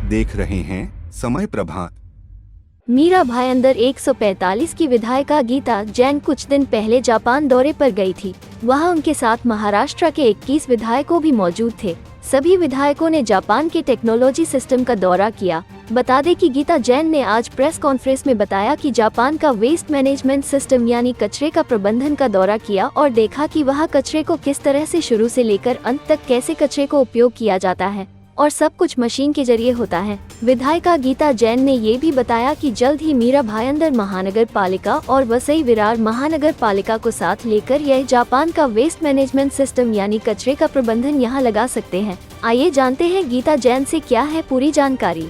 देख रहे हैं समय प्रभात। मीरा भाईंदर 145 की विधायिका गीता जैन कुछ दिन पहले जापान दौरे पर गई थी। वहां उनके साथ महाराष्ट्र के 21 विधायकों भी मौजूद थे। सभी विधायकों ने जापान के टेक्नोलॉजी सिस्टम का दौरा किया। बता दें कि गीता जैन ने आज प्रेस कॉन्फ्रेंस में बताया कि जापान का वेस्ट मैनेजमेंट सिस्टम यानी कचरे का प्रबंधन का दौरा किया और देखा कि वहाँ कचरे को किस तरह से शुरू से लेकर अंत तक कैसे कचरे को उपयोग किया जाता है और सब कुछ मशीन के जरिए होता है। विधायिका गीता जैन ने ये भी बताया कि जल्द ही मीरा भाईंदर महानगर पालिका और वसई विरार महानगर पालिका को साथ लेकर यह जापान का वेस्ट मैनेजमेंट सिस्टम यानी कचरे का प्रबंधन यहाँ लगा सकते हैं। आइए जानते हैं गीता जैन से क्या है पूरी जानकारी।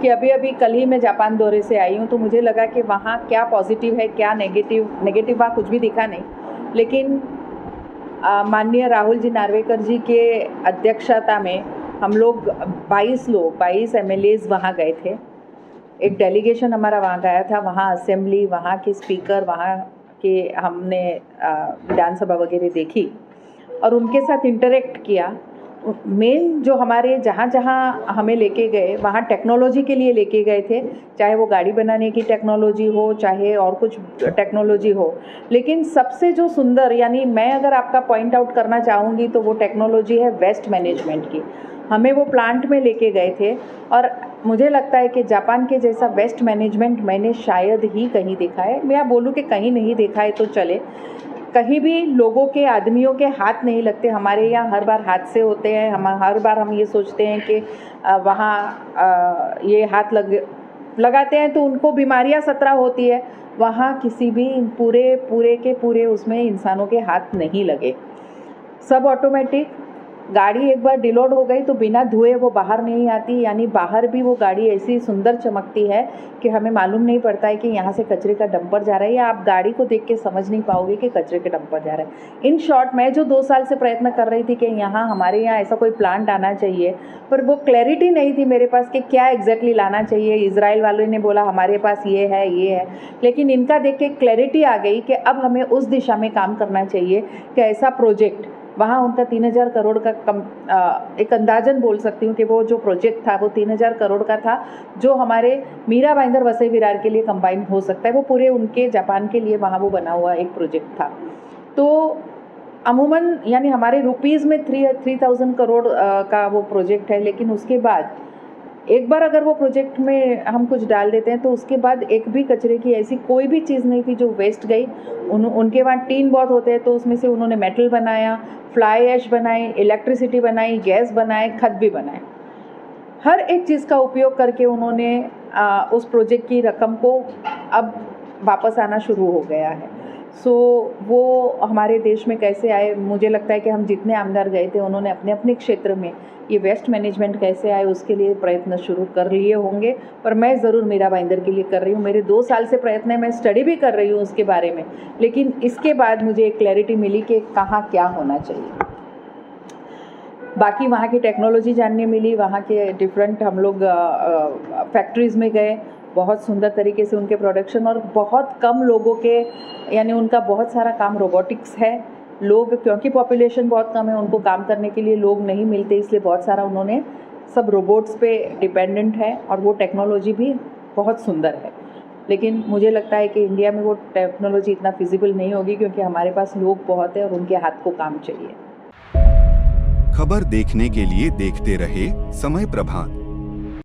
कि अभी कल ही मैं जापान दौरे से आई हूँ, तो मुझे लगा कि वहाँ क्या पॉजिटिव है क्या नेगेटिव वहाँ कुछ भी दिखा नहीं। लेकिन माननीय राहुल जी नार्वेकर जी के अध्यक्षता में हम लोग 22 MLAs वहाँ गए थे। एक डेलीगेशन हमारा वहाँ गया था। वहाँ असेंबली, वहाँ के स्पीकर, वहाँ के हमने विधानसभा वगैरह देखी और उनके साथ इंटरेक्ट किया। मेन जो हमारे जहाँ हमें लेके गए वहाँ टेक्नोलॉजी के लिए लेके गए थे, चाहे वो गाड़ी बनाने की टेक्नोलॉजी हो चाहे और कुछ टेक्नोलॉजी हो। लेकिन सबसे जो सुंदर, यानी मैं अगर आपका पॉइंट आउट करना चाहूँगी तो वो टेक्नोलॉजी है वेस्ट मैनेजमेंट की। हमें वो प्लांट में लेके गए थे और मुझे लगता है कि जापान के जैसा वेस्ट मैनेजमेंट मैंने शायद ही कहीं देखा है। मैं बोलूँ कि कहीं नहीं देखा है तो चले। कहीं भी लोगों के, आदमियों के हाथ नहीं लगते। हमारे यहाँ हर बार हादसे होते हैं। हर बार हम ये सोचते हैं कि वहाँ ये हाथ लगाते हैं तो उनको बीमारियाँ 17 होती है। वहाँ किसी भी पूरे उसमें इंसानों के हाथ नहीं लगे। सब ऑटोमेटिक। गाड़ी एक बार डिलोड हो गई तो बिना धुए वो बाहर नहीं आती, यानी बाहर भी वो गाड़ी ऐसी सुंदर चमकती है कि हमें मालूम नहीं पड़ता है कि यहाँ से कचरे का डंपर जा रहा है, या आप गाड़ी को देख के समझ नहीं पाओगे कि कचरे का डंपर जा रहा है। इन शॉर्ट, मैं जो 2 साल से प्रयत्न कर रही थी कि हमारे यहाँ ऐसा कोई प्लांट आना चाहिए, पर वो क्लैरिटी नहीं थी मेरे पास कि क्या एग्जैक्टली लाना चाहिए। इजराइल वालों ने बोला हमारे पास ये है, लेकिन इनका देख के क्लैरिटी आ गई कि अब हमें उस दिशा में काम करना चाहिए कि ऐसा प्रोजेक्ट वहाँ उनका 3000 करोड़ का एक अंदाजन बोल सकती हूँ कि वो जो प्रोजेक्ट था वो 3000 करोड़ का था, जो हमारे मीरा भाईंदर वसई विरार के लिए कंबाइन हो सकता है। वो पूरे उनके जापान के लिए वहाँ वो बना हुआ एक प्रोजेक्ट था। तो अमूमन यानी हमारे रुपीज़ में 3000 करोड़ का वो प्रोजेक्ट है। लेकिन उसके बाद एक बार अगर वो प्रोजेक्ट में हम कुछ डाल देते हैं तो उसके बाद एक भी कचरे की ऐसी कोई भी चीज़ नहीं थी जो वेस्ट गई। उनके वहाँ टीन बहुत होते हैं, तो उसमें से उन्होंने मेटल बनाया, फ्लाई ऐश बनाई, इलेक्ट्रिसिटी बनाई, गैस बनाए, खत भी बनाए। हर एक चीज़ का उपयोग करके उन्होंने उस प्रोजेक्ट की रकम को अब वापस आना शुरू हो गया है। वो हमारे देश में कैसे आए, मुझे लगता है कि हम जितने आमदार गए थे उन्होंने अपने अपने क्षेत्र में ये वेस्ट मैनेजमेंट कैसे आए उसके लिए प्रयत्न शुरू कर लिए होंगे। पर मैं ज़रूर मीरा भाईंदर के लिए कर रही हूँ। मेरे 2 साल से प्रयत्न है, मैं स्टडी भी कर रही हूँ उसके बारे में। लेकिन इसके बाद मुझे एक क्लैरिटी मिली कि कहाँ क्या होना चाहिए। बाकी वहाँ की टेक्नोलॉजी जानने मिली, वहाँ के डिफरेंट, हम लोग फैक्ट्रीज़ में गए, बहुत सुंदर तरीके से उनके प्रोडक्शन, और बहुत कम लोगों के, यानी उनका बहुत सारा काम रोबोटिक्स है। लोग, क्योंकि पॉपुलेशन बहुत कम है, उनको काम करने के लिए लोग नहीं मिलते, इसलिए बहुत सारा उन्होंने सब रोबोट्स पे डिपेंडेंट है और वो टेक्नोलॉजी भी बहुत सुंदर है। लेकिन मुझे लगता है कि इंडिया में वो टेक्नोलॉजी इतना फिजिबल नहीं होगी क्योंकि हमारे पास लोग बहुत है और उनके हाथ को काम चाहिए। खबर देखने के लिए देखते रहे समय प्रभात।